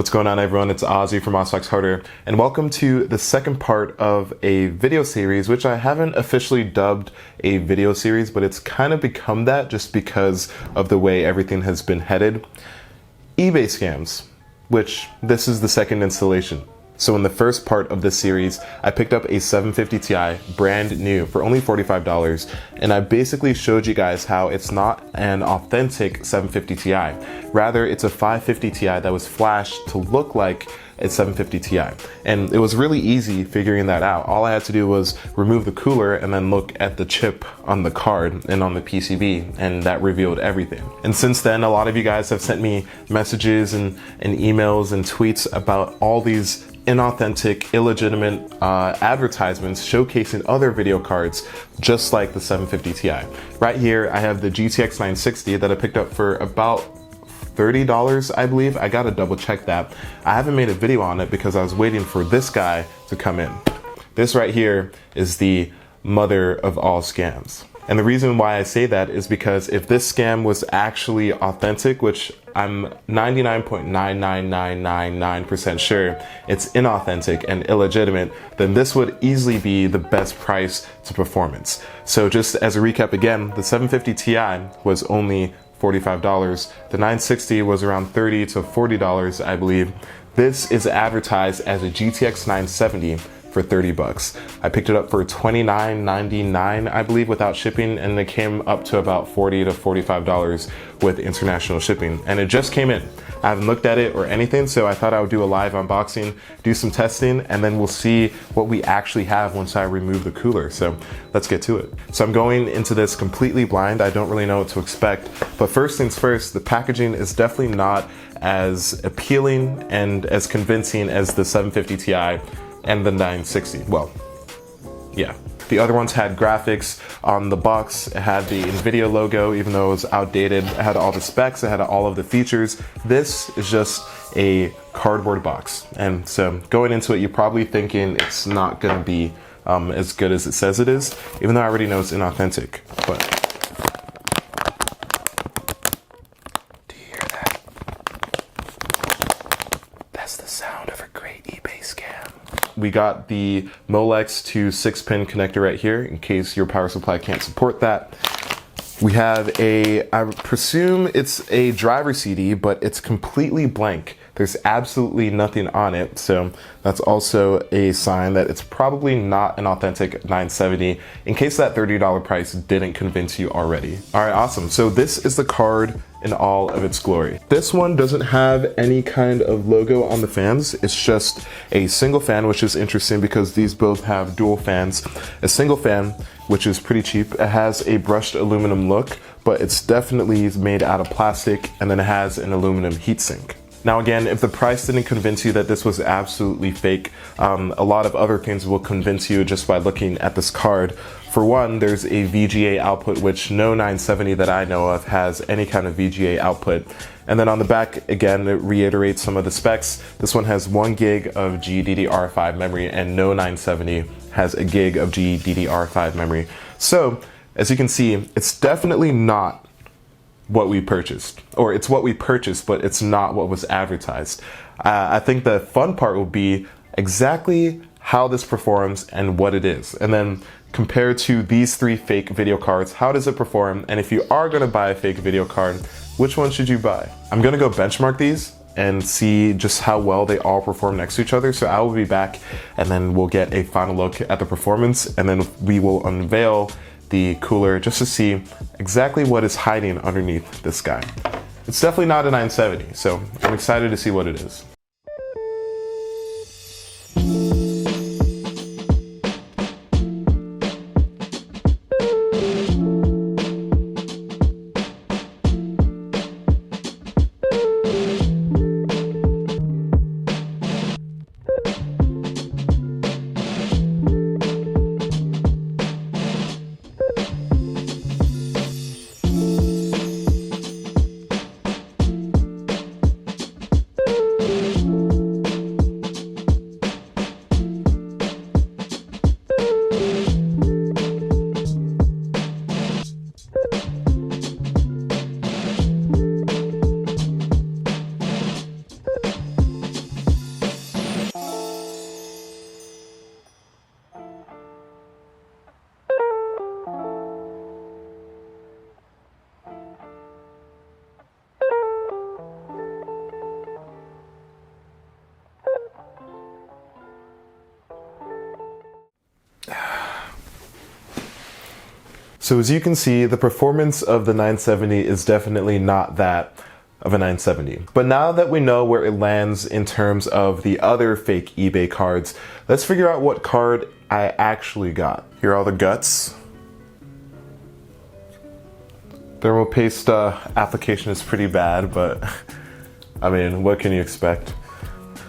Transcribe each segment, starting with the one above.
What's going on, everyone? It's Ozzy from OzTalksHW, and welcome to the second part of a video series, which I haven't officially dubbed a video series, but it's kind of become that just because of the way everything has been headed. eBay scams, which this is the second installation. So in the first part of this series, I picked up a 750 Ti, brand new, for only $45, and I basically showed you guys how it's not an authentic 750 Ti. Rather, it's a 550 Ti that was flashed to look like a 750 Ti. And it was really easy figuring that out. All I had to do was remove the cooler and then look at the chip on the card and on the PCB, and that revealed everything. And since then, a lot of you guys have sent me messages and emails and tweets about all these inauthentic, illegitimate advertisements showcasing other video cards just like the 750 Ti. Right here, I have the GTX 960 that I picked up for about $30, I believe. I gotta double check that. I haven't made a video on it because I was waiting for this guy to come in. This right here is the mother of all scams. And the reason why I say that is because if this scam was actually authentic, which I'm 99.99999% sure it's inauthentic and illegitimate, then this would easily be the best price to performance. So just as a recap again, the 750 Ti was only $45. The 960 was around $30 to $40, I believe. This is advertised as a GTX 970 for $30. I picked it up for $29.99, I believe, without shipping, and it came up to about $40 to $45 with international shipping. And it just came in. I haven't looked at it or anything, so I thought I would do a live unboxing, do some testing, and then we'll see what we actually have once I remove the cooler. So let's get to it. So I'm going into this completely blind. I don't really know what to expect, but first things first, the packaging is definitely not as appealing and as convincing as the 750 Ti and the 960. Well, yeah. The other ones had graphics on the box. It had the NVIDIA logo, even though it was outdated. It had all the specs, it had all of the features. This is just a cardboard box. And so going into it, you're probably thinking it's not gonna be as good as it says it is, even though I already know it's inauthentic. But do you hear that? That's the sound of a great eBay scam. We got the Molex to 6-pin connector right here in case your power supply can't support that. We have I presume it's a driver CD, but it's completely blank. There's absolutely nothing on it, so that's also a sign that it's probably not an authentic 970, in case that $30 price didn't convince you already. All right, awesome. So this is the card in all of its glory. This one doesn't have any kind of logo on the fans. It's just a single fan, which is interesting because these both have dual fans. A single fan, which is pretty cheap. It has a brushed aluminum look, but it's definitely made out of plastic, and then it has an aluminum heatsink. Now again, if the price didn't convince you that this was absolutely fake, a lot of other things will convince you just by looking at this card. For one, there's a VGA output, which no 970 that I know of has any kind of VGA output. And then on the back, again, it reiterates some of the specs. This one has 1 gig of GDDR5 memory, and no 970 has a gig of GDDR5 memory. So, as you can see, it's definitely not what we purchased, or it's what we purchased, but it's not what was advertised. I think the fun part will be exactly how this performs and what it is, and then compared to these 3 fake video cards, how does it perform? And if you are gonna buy a fake video card, which one should you buy? I'm gonna go benchmark these and see just how well they all perform next to each other. So I will be back, and then we'll get a final look at the performance, and then we will unveil the cooler just to see exactly what is hiding underneath this guy. It's definitely not a 970, so I'm excited to see what it is. So as you can see, the performance of the 970 is definitely not that of a 970. But now that we know where it lands in terms of the other fake eBay cards, let's figure out what card I actually got. Here are all the guts. Thermal paste application is pretty bad, but I mean, what can you expect?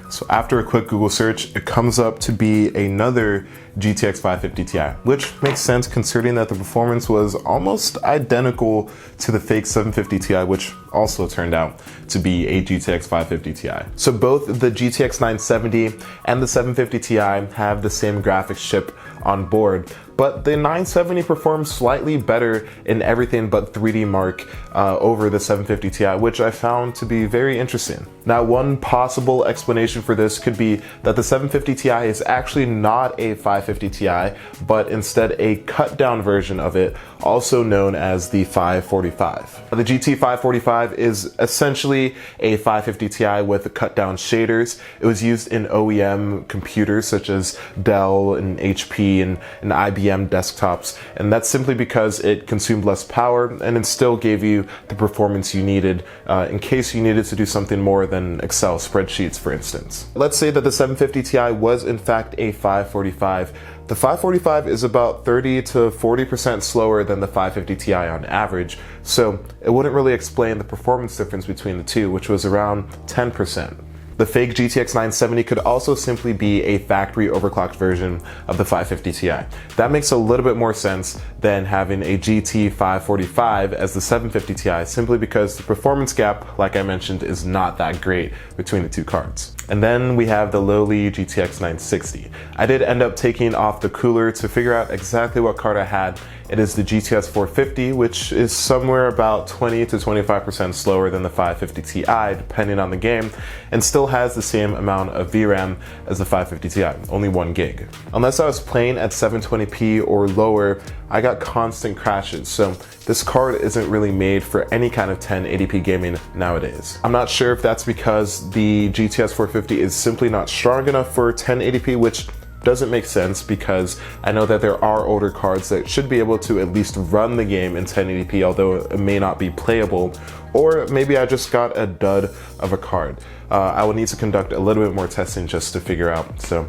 So after a quick Google search, it comes up to be another GTX 550 Ti, which makes sense considering that the performance was almost identical to the fake 750 Ti, which also turned out to be a GTX 550 Ti. So both the GTX 970 and the 750 Ti have the same graphics chip on board, but the 970 performs slightly better in everything but 3D Mark over the 750 Ti, which I found to be very interesting. Now, one possible explanation for this could be that the 750 Ti is actually not a 550 Ti, but instead a cut down version of it, also known as the 545. The GT 545 is essentially a 550 Ti with cut down shaders. It was used in OEM computers such as Dell and HP and IBM desktops, and that's simply because it consumed less power and it still gave you the performance you needed in case you needed to do something more than Excel spreadsheets, for instance. Let's say that the 750 Ti was in fact a 545. The 545 is about 30 to 40% slower than the 550 Ti on average, so it wouldn't really explain the performance difference between the two, which was around 10%. The fake GTX 970 could also simply be a factory overclocked version of the 550 Ti. That makes a little bit more sense than having a GT 545 as the 750 Ti, simply because the performance gap, like I mentioned, is not that great between the two cards. And then we have the lowly GTX 960. I did end up taking off the cooler to figure out exactly what card I had. It is the GTX 450, which is somewhere about 20 to 25% slower than the 550 Ti, depending on the game, and still has the same amount of VRAM as the 550 Ti, only 1 gig. Unless I was playing at 720p or lower, I got constant crashes, so this card isn't really made for any kind of 1080p gaming nowadays. I'm not sure if that's because the GTX 450 is simply not strong enough for 1080p, which doesn't make sense because I know that there are older cards that should be able to at least run the game in 1080p, although it may not be playable, or maybe I just got a dud of a card. I will need to conduct a little bit more testing just to figure out, so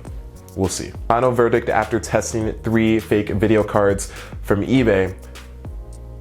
we'll see. Final verdict after testing 3 fake video cards from eBay: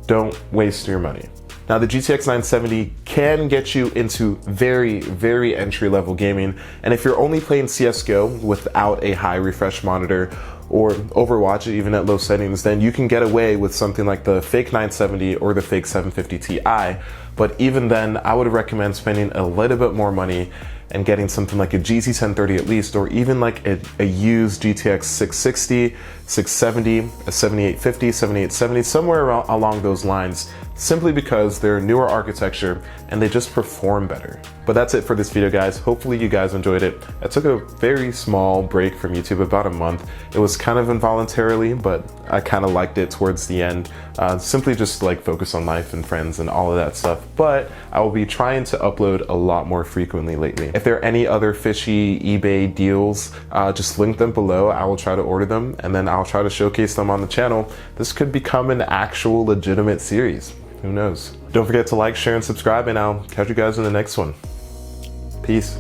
don't waste your money. Now, the GTX 970 can get you into very, very entry-level gaming, and if you're only playing CSGO without a high refresh monitor or Overwatch even at low settings, then you can get away with something like the fake 970 or the fake 750 Ti. But even then, I would recommend spending a little bit more money and getting something like a GT 1030 at least, or even like a used GTX 660, 670, a 7850, 7870, somewhere along those lines, simply because they're newer architecture and they just perform better. But that's it for this video, guys. Hopefully you guys enjoyed it. I took a very small break from YouTube, about a month. It was kind of involuntarily, but I kind of liked it towards the end. Simply just like focus on life and friends and all of that stuff. But I will be trying to upload a lot more frequently lately. If there are any other fishy eBay deals, just link them below. I will try to order them and then I'll try to showcase them on the channel. This could become an actual legitimate series. Who knows? Don't forget to like, share, and subscribe, and I'll catch you guys in the next one. Peace.